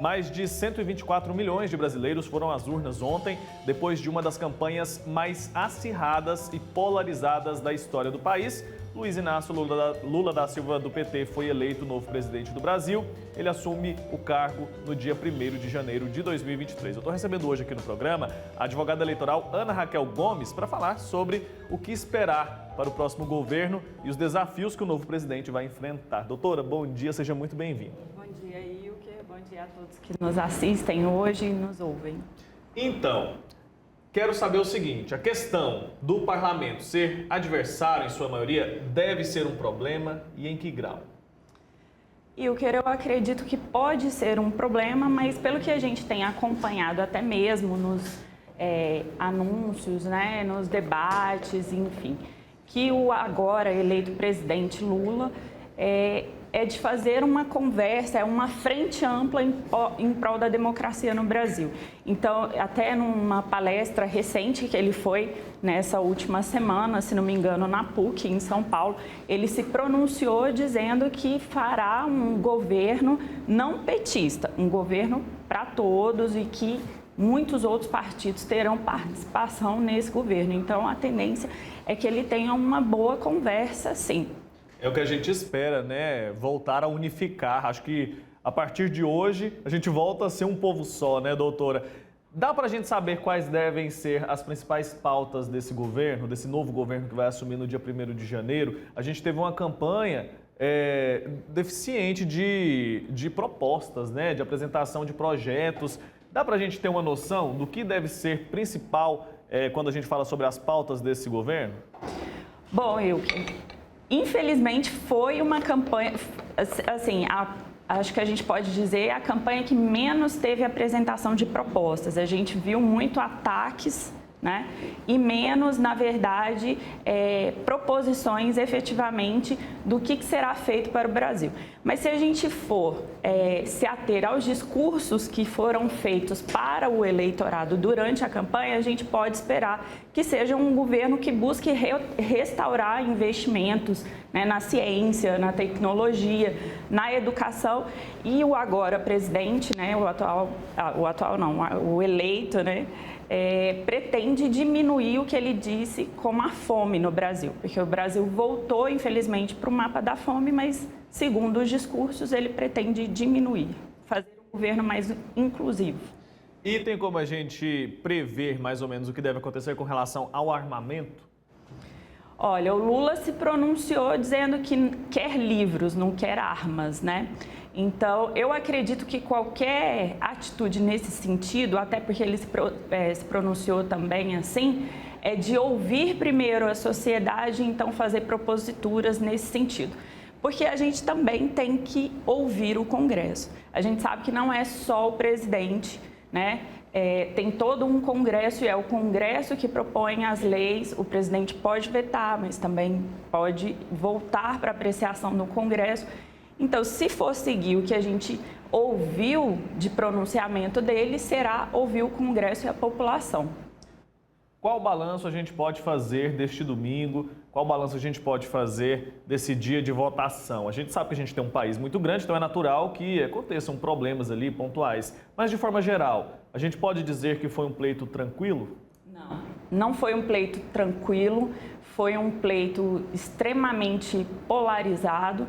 Mais de 124 milhões de brasileiros foram às urnas ontem, depois de uma das campanhas mais acirradas e polarizadas da história do país. Luiz Inácio Lula da Silva, do PT, foi eleito novo presidente do Brasil. Ele assume o cargo no dia 1º de janeiro de 2023. Eu estou recebendo hoje aqui no programa a advogada eleitoral Ana Raquel Gomes para falar sobre o que esperar para o próximo governo e os desafios que o novo presidente vai enfrentar. Doutora, bom dia, seja muito bem-vinda. Bom dia, Ilker. Bom dia a todos que nos assistem hoje e nos ouvem. Então, quero saber o seguinte, a questão do parlamento ser adversário, em sua maioria, deve ser um problema e em que grau? Ilker, eu acredito que pode ser um problema, mas pelo que a gente tem acompanhado até mesmo nos anúncios, né, nos debates, enfim, que o agora eleito presidente Lula é de fazer uma conversa, uma frente ampla em prol da democracia no Brasil. Então, até numa palestra recente que ele foi nessa última semana, se não me engano, na PUC, em São Paulo, ele se pronunciou dizendo que fará um governo não petista, um governo para todos e que muitos outros partidos terão participação nesse governo. Então, a tendência é que ele tenha uma boa conversa, sim. É o que a gente espera, né? Voltar a unificar. Acho que a partir de hoje a gente volta a ser um povo só, né, doutora? Dá para a gente saber quais devem ser as principais pautas desse governo, desse novo governo que vai assumir no dia 1º de janeiro? A gente teve uma campanha deficiente de propostas, né? De apresentação de projetos. Dá para a gente ter uma noção do que deve ser principal quando a gente fala sobre as pautas desse governo? Bom, infelizmente foi uma campanha, assim, acho que a gente pode dizer a campanha que menos teve apresentação de propostas. A gente viu muito ataques, né? E menos, na verdade, proposições efetivamente do que será feito para o Brasil. Mas se a gente for se ater aos discursos que foram feitos para o eleitorado durante a campanha, a gente pode esperar que seja um governo que busque restaurar investimentos, né, na ciência, na tecnologia, na educação. E o agora presidente, né, o eleito, né, pretende diminuir o que ele disse como a fome no Brasil, porque o Brasil voltou, infelizmente, para o mapa da fome, mas, segundo os discursos, ele pretende diminuir, fazer um governo mais inclusivo. E tem como a gente prever mais ou menos o que deve acontecer com relação ao armamento? Olha, o Lula se pronunciou dizendo que quer livros, não quer armas, né? Então, eu acredito que qualquer atitude nesse sentido, até porque ele se pronunciou também assim, é de ouvir primeiro a sociedade e então fazer proposituras nesse sentido. Porque a gente também tem que ouvir o Congresso. A gente sabe que não é só o presidente, né? Tem todo um Congresso e é o Congresso que propõe as leis. O presidente pode vetar, mas também pode voltar para apreciação no Congresso. Então, se for seguir o que a gente ouviu de pronunciamento dele, será ouvir o Congresso e a população. Qual balanço a gente pode fazer deste domingo? Qual balanço a gente pode fazer desse dia de votação? A gente sabe que a gente tem um país muito grande, então é natural que aconteçam problemas ali pontuais. Mas, de forma geral, a gente pode dizer que foi um pleito tranquilo? Não foi um pleito tranquilo, foi um pleito extremamente polarizado.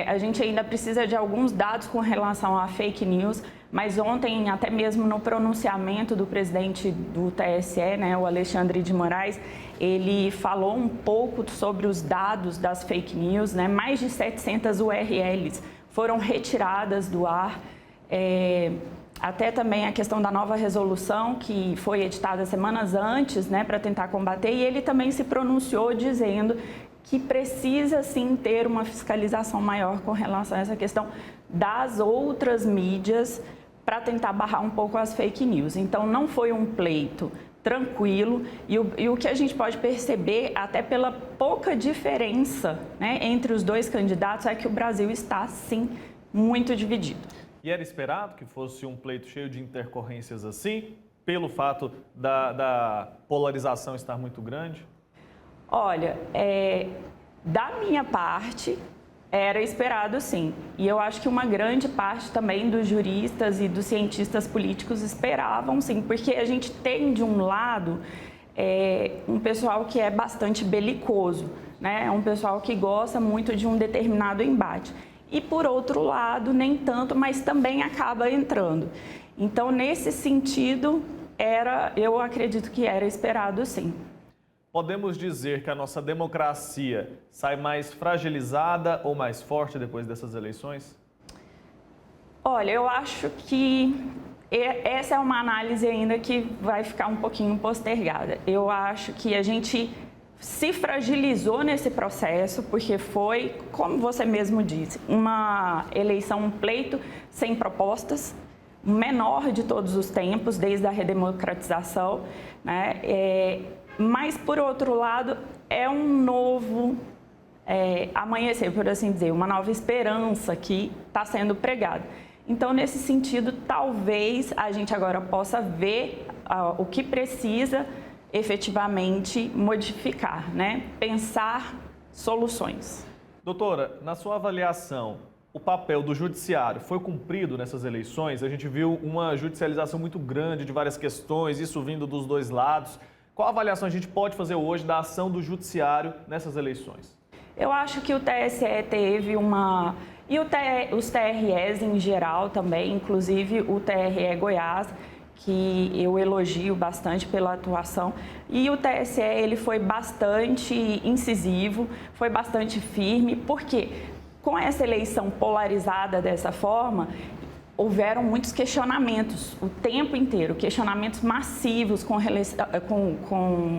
A gente ainda precisa de alguns dados com relação a fake news, mas ontem, até mesmo no pronunciamento do presidente do TSE, né, o Alexandre de Moraes, ele falou um pouco sobre os dados das fake news, né? Mais de 700 URLs foram retiradas do ar. Até também a questão da nova resolução, que foi editada semanas antes, né, para tentar combater, e ele também se pronunciou dizendo que precisa, sim, ter uma fiscalização maior com relação a essa questão das outras mídias para tentar barrar um pouco as fake news. Então, não foi um pleito tranquilo e o que a gente pode perceber, até pela pouca diferença, né, entre os dois candidatos, é que o Brasil está, sim, muito dividido. E era esperado que fosse um pleito cheio de intercorrências assim, pelo fato da polarização estar muito grande? Olha, da minha parte, Era esperado, sim. E eu acho que uma grande parte também dos juristas e dos cientistas políticos esperavam, sim, porque a gente tem, de um lado, um pessoal que é bastante belicoso, né? É um pessoal que gosta muito de um determinado embate. E, por outro lado, nem tanto, mas também acaba entrando. Então, nesse sentido, eu acredito que era esperado, sim. Podemos dizer que a nossa democracia sai mais fragilizada ou mais forte depois dessas eleições? Olha, eu acho que essa é uma análise ainda que vai ficar um pouquinho postergada. Eu acho que a gente se fragilizou nesse processo, porque foi, como você mesmo disse, uma eleição, um pleito sem propostas, o menor de todos os tempos, desde a redemocratização, né? Mas, por outro lado, é um novo amanhecer, por assim dizer, uma nova esperança que está sendo pregada. Então, nesse sentido, talvez a gente agora possa ver o que precisa efetivamente modificar, né? Pensar soluções. Doutora, na sua avaliação, o papel do judiciário foi cumprido nessas eleições? A gente viu uma judicialização muito grande de várias questões, isso vindo dos dois lados. Qual avaliação a gente pode fazer hoje da ação do judiciário nessas eleições? Eu acho que o TSE teve uma... E os TREs em geral também, inclusive o TRE Goiás, que eu elogio bastante pela atuação. E o TSE, ele foi bastante incisivo, foi bastante firme, porque com essa eleição polarizada dessa forma, houveram muitos questionamentos o tempo inteiro, questionamentos massivos com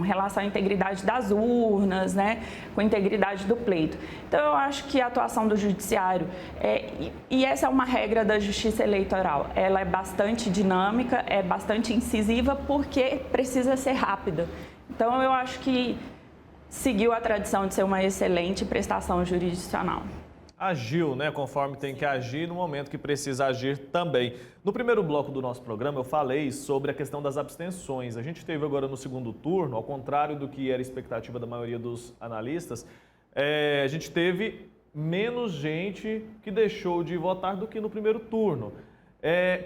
relação à integridade das urnas, né, com a integridade do pleito. Então, eu acho que a atuação do judiciário, e essa é uma regra da justiça eleitoral, ela é bastante dinâmica, é bastante incisiva, porque precisa ser rápida. Então, eu acho que seguiu a tradição de ser uma excelente prestação jurisdicional. Agiu, né, conforme tem que agir no momento que precisa agir também. No primeiro bloco do nosso programa eu falei sobre a questão das abstenções. A gente teve agora no segundo turno, ao contrário do que era a expectativa da maioria dos analistas, a gente teve menos gente que deixou de votar do que no primeiro turno.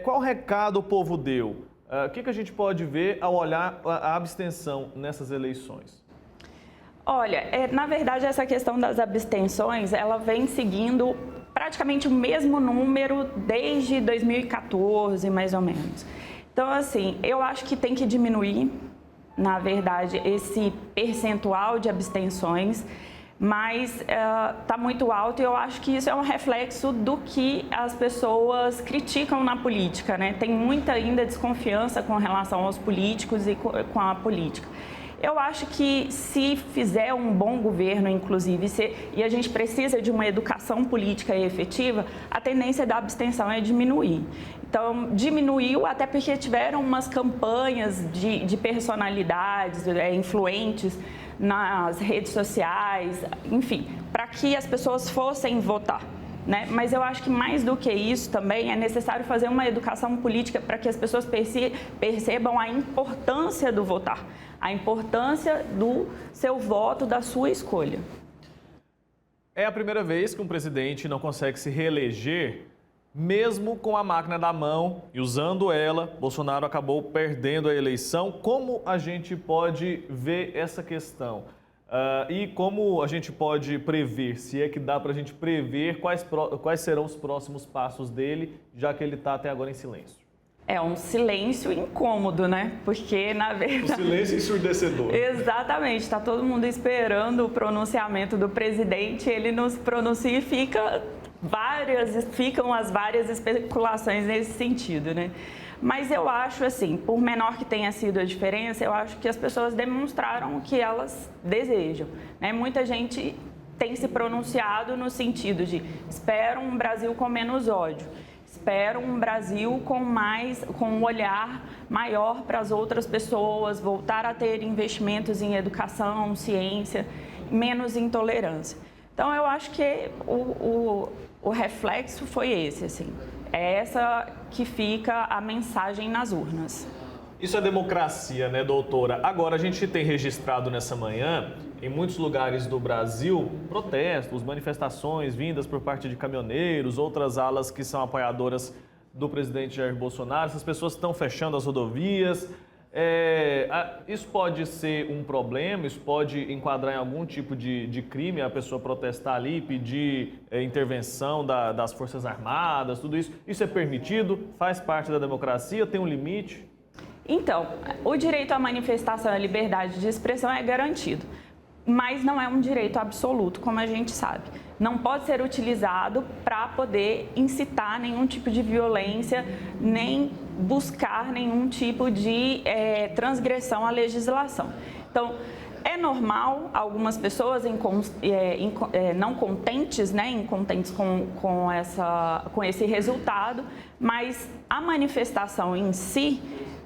Qual recado o povo deu? O que a gente pode ver ao olhar a abstenção nessas eleições? Olha, na verdade, essa questão das abstenções, ela vem seguindo praticamente o mesmo número desde 2014, mais ou menos. Então, assim, eu acho que tem que diminuir, na verdade, esse percentual de abstenções, mas está muito alto e eu acho que isso é um reflexo do que as pessoas criticam na política, né? Tem muita ainda desconfiança com relação aos políticos e com a política. Eu acho que se fizer um bom governo, inclusive, e a gente precisa de uma educação política efetiva, a tendência da abstenção é diminuir. Então, diminuiu até porque tiveram umas campanhas de personalidades influentes nas redes sociais, enfim, para que as pessoas fossem votar. Né? Mas eu acho que mais do que isso também é necessário fazer uma educação política para que as pessoas percebam a importância do votar, a importância do seu voto, da sua escolha. É a primeira vez que um presidente não consegue se reeleger, mesmo com a máquina na mão e usando ela. Bolsonaro acabou perdendo a eleição. Como a gente pode ver essa questão? E como a gente pode prever, se é que dá para a gente prever quais serão os próximos passos dele, já que ele está até agora em silêncio? É um silêncio incômodo, né? Porque, na verdade... Um silêncio ensurdecedor. Exatamente. Está todo mundo esperando o pronunciamento do presidente, ele não se pronuncia e ficam as várias especulações nesse sentido, né? Mas eu acho assim, por menor que tenha sido a diferença, eu acho que as pessoas demonstraram o que elas desejam, né? Muita gente tem se pronunciado no sentido de espero um Brasil com menos ódio, espero um Brasil com um olhar maior para as outras pessoas, voltar a ter investimentos em educação, ciência, menos intolerância. Então eu acho que o reflexo foi esse, assim. É essa que fica a mensagem nas urnas. Isso é democracia, né, doutora? Agora, a gente tem registrado nessa manhã, em muitos lugares do Brasil, protestos, manifestações vindas por parte de caminhoneiros, outras alas que são apoiadoras do presidente Jair Bolsonaro. Essas pessoas estão fechando as rodovias. Isso pode ser um problema, isso pode enquadrar em algum tipo de crime, a pessoa protestar ali e pedir intervenção das Forças Armadas, tudo isso. Isso é permitido? Faz parte da democracia? Tem um limite? Então, o direito à manifestação e à liberdade de expressão é garantido, mas não é um direito absoluto, como a gente sabe. Não pode ser utilizado para poder incitar nenhum tipo de violência, nem buscar nenhum tipo de transgressão à legislação. Então, é normal algumas pessoas não contentes, né, incontentes com esse resultado, mas a manifestação em si,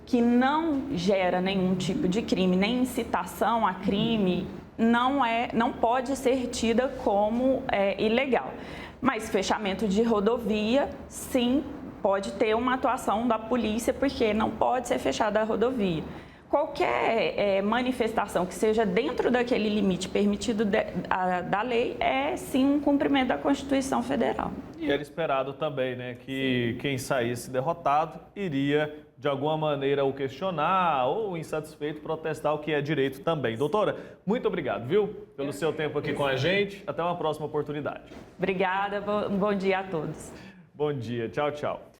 que não gera nenhum tipo de crime, nem incitação a crime, não pode ser tida como ilegal. Mas fechamento de rodovia, sim, pode ter uma atuação da polícia, porque não pode ser fechada a rodovia. Qualquer manifestação que seja dentro daquele limite permitido da lei é, sim, um cumprimento da Constituição Federal. E era esperado também, né, que quem saísse derrotado iria, de alguma maneira, o questionar ou, insatisfeito, protestar, o que é direito também. Doutora, muito obrigado, viu, pelo seu tempo aqui com a gente. Até uma próxima oportunidade. Obrigada, bom dia a todos. Bom dia, tchau, tchau.